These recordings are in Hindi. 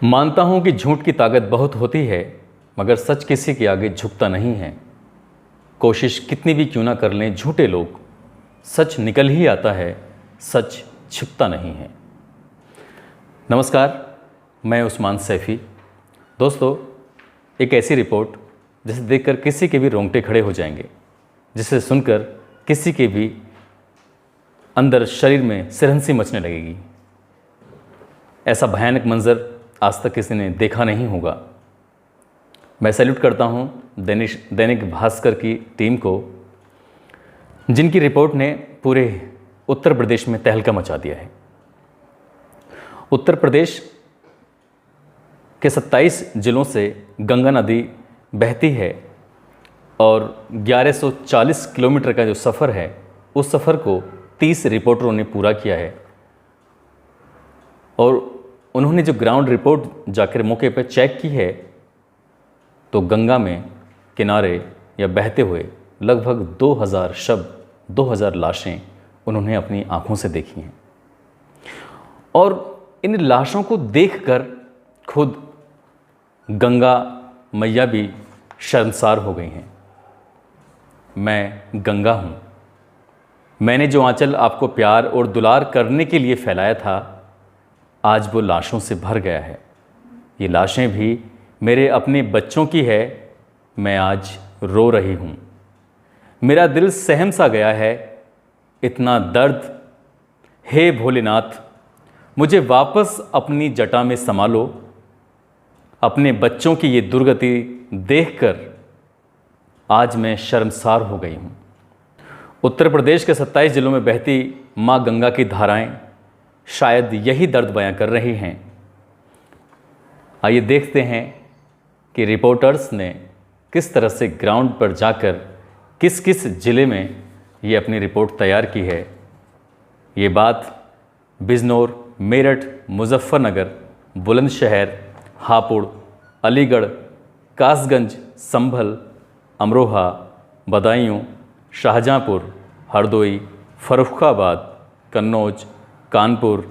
मानता हूं कि झूठ की ताकत बहुत होती है, मगर सच किसी के आगे झुकता नहीं है। कोशिश कितनी भी क्यों ना कर लें झूठे लोग, सच निकल ही आता है, सच छिपता नहीं है। नमस्कार, मैं उस्मान सैफ़ी। दोस्तों, एक ऐसी रिपोर्ट जिसे देखकर किसी के भी रोंगटे खड़े हो जाएंगे, जिसे सुनकर किसी के भी अंदर शरीर में सिरहंसी मचने लगेगी। ऐसा भयानक मंजर आज तक किसी ने देखा नहीं होगा। मैं सैल्यूट करता हूं दैनिक भास्कर की टीम को, जिनकी रिपोर्ट ने पूरे उत्तर प्रदेश में तहलका मचा दिया है। उत्तर प्रदेश के 27 जिलों से गंगा नदी बहती है और 1140 किलोमीटर का जो सफ़र है, उस सफ़र को 30 रिपोर्टरों ने पूरा किया है। और उन्होंने जो ग्राउंड रिपोर्ट जाकर मौके पर चेक की है, तो गंगा में किनारे या बहते हुए लगभग 2000 शव, 2000 लाशें उन्होंने अपनी आंखों से देखी हैं। और इन लाशों को देखकर खुद गंगा मैया भी शर्मसार हो गई हैं। मैं गंगा हूँ। मैंने जो आंचल आपको प्यार और दुलार करने के लिए फैलाया था, आज वो लाशों से भर गया है। ये लाशें भी मेरे अपने बच्चों की है। मैं आज रो रही हूँ। मेरा दिल सहम सा गया है, इतना दर्द। हे भोलेनाथ, मुझे वापस अपनी जटा में समा लो। अपने बच्चों की ये दुर्गति देखकर आज मैं शर्मसार हो गई हूँ। उत्तर प्रदेश के 27 जिलों में बहती माँ गंगा की धाराएं शायद यही दर्द बयां कर रही हैं। आइए देखते हैं कि रिपोर्टर्स ने किस तरह से ग्राउंड पर जाकर किस किस ज़िले में ये अपनी रिपोर्ट तैयार की है। ये बात बिजनौर, मेरठ, मुजफ्फरनगर, बुलंदशहर, हापुड़, अलीगढ़, कासगंज, संभल, अमरोहा, बदायूं, शाहजहांपुर, हरदोई, फर्रुखाबाद, कन्नौज, कानपुर,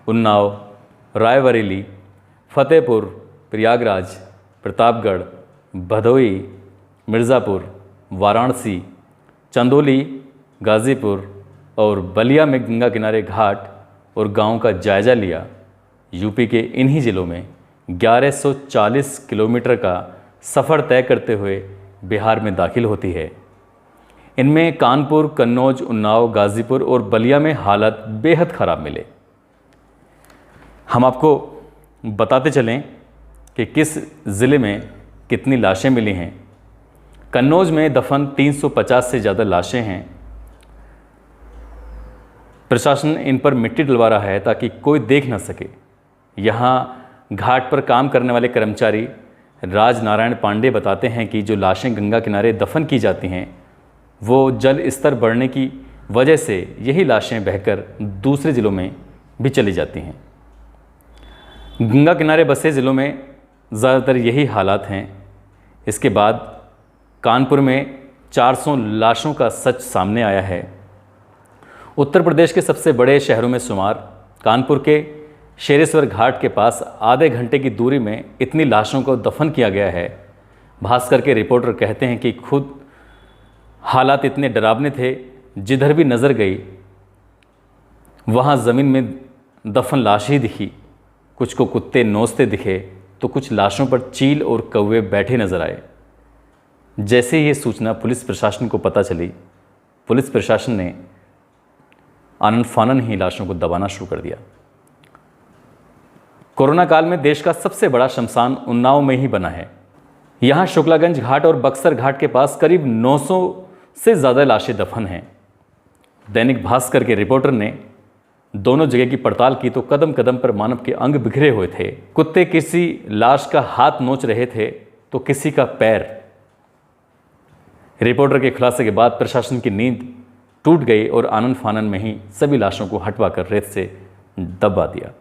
उन्नाव, रायबरेली, फतेहपुर, प्रयागराज, प्रतापगढ़, भदोई, मिर्ज़ापुर, वाराणसी, चंदौली, गाज़ीपुर और बलिया में गंगा किनारे घाट और गांव का जायज़ा लिया। यूपी के इन्हीं ज़िलों में 1140 किलोमीटर का सफ़र तय करते हुए बिहार में दाखिल होती है। इनमें कानपुर, कन्नौज, उन्नाव, गाज़ीपुर और बलिया में हालत बेहद ख़राब मिले। हम आपको बताते चलें कि किस ज़िले में कितनी लाशें मिली हैं। कन्नौज में दफन 350 से ज़्यादा लाशें हैं। प्रशासन इन पर मिट्टी डलवा रहा है ताकि कोई देख ना सके। यहाँ घाट पर काम करने वाले कर्मचारी राजनारायण पांडे बताते हैं कि जो लाशें गंगा किनारे दफन की जाती हैं, वो जल स्तर बढ़ने की वजह से यही लाशें बहकर दूसरे ज़िलों में भी चली जाती हैं। गंगा किनारे बसे ज़िलों में ज़्यादातर यही हालात हैं। इसके बाद कानपुर में 400 लाशों का सच सामने आया है। उत्तर प्रदेश के सबसे बड़े शहरों में शुमार कानपुर के शेरेश्वर घाट के पास आधे घंटे की दूरी में इतनी लाशों को दफन किया गया है। भास्कर के रिपोर्टर कहते हैं कि खुद हालात इतने डरावने थे, जिधर भी नज़र गई वहाँ ज़मीन में दफन लाश ही दिखी। कुछ को कुत्ते नोचते दिखे तो कुछ लाशों पर चील और कौवे बैठे नजर आए। जैसे ही ये सूचना पुलिस प्रशासन को पता चली, पुलिस प्रशासन ने आनन फानन ही लाशों को दबाना शुरू कर दिया। कोरोना काल में देश का सबसे बड़ा शमशान उन्नाव में ही बना है। यहाँ शुक्लागंज घाट और बक्सर घाट के पास करीब 900 से ज़्यादा लाशें दफन हैं। दैनिक भास्कर के रिपोर्टर ने दोनों जगह की पड़ताल की तो कदम कदम पर मानव के अंग बिखरे हुए थे। कुत्ते किसी लाश का हाथ नोच रहे थे तो किसी का पैर। रिपोर्टर के खुलासे के बाद प्रशासन की नींद टूट गई और आनन फानन में ही सभी लाशों को हटवाकर रेत से दबा दिया।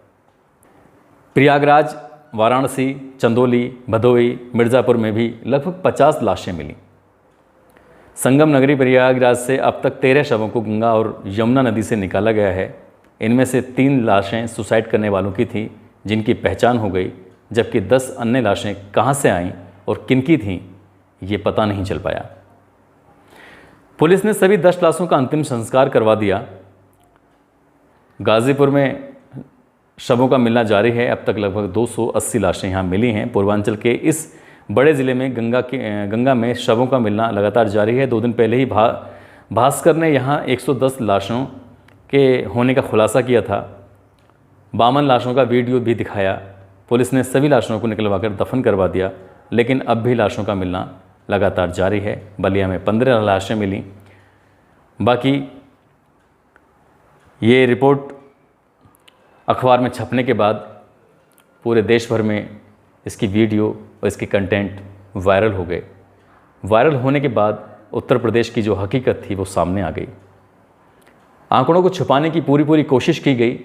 प्रयागराज, वाराणसी, चंदौली, भदोई, मिर्ज़ापुर में भी लगभग 50 लाशें मिलीं। संगम नगरी प्रयागराज से अब तक 13 शवों को गंगा और यमुना नदी से निकाला गया है। इनमें से 3 लाशें सुसाइड करने वालों की थीं, जिनकी पहचान हो गई, जबकि 10 अन्य लाशें कहां से आईं और किनकी थीं ये पता नहीं चल पाया। पुलिस ने सभी 10 लाशों का अंतिम संस्कार करवा दिया। गाज़ीपुर में शवों का मिलना जारी है। अब तक लगभग 280 लाशें यहाँ मिली हैं। पूर्वांचल के इस बड़े ज़िले में गंगा में शवों का मिलना लगातार जारी है। 2 दिन पहले ही भास्कर ने यहाँ 110 लाशों के होने का खुलासा किया था। 52 लाशों का वीडियो भी दिखाया। पुलिस ने सभी लाशों को निकलवाकर दफन करवा दिया, लेकिन अब भी लाशों का मिलना लगातार जारी है। बलिया में 15 लाशें मिली। बाकी ये रिपोर्ट अखबार में छपने के बाद पूरे देश भर में इसकी वीडियो और इसकी कंटेंट वायरल हो गए। वायरल होने के बाद उत्तर प्रदेश की जो हकीकत थी वो सामने आ गई। आंकड़ों को छुपाने की पूरी कोशिश की गई।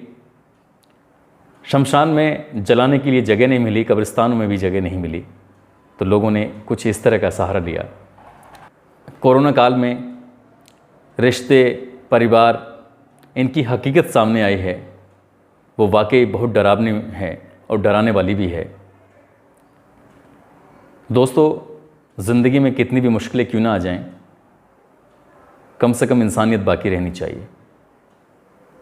शमशान में जलाने के लिए जगह नहीं मिली, कब्रिस्तानों में भी जगह नहीं मिली, तो लोगों ने कुछ इस तरह का सहारा लिया। कोरोना काल में रिश्ते, परिवार, इनकी हकीकत सामने आई है, वो वाकई बहुत डरावनी है और डराने वाली भी है। दोस्तों, ज़िंदगी में कितनी भी मुश्किलें क्यों ना आ जाएं, कम से कम इंसानियत बाकी रहनी चाहिए।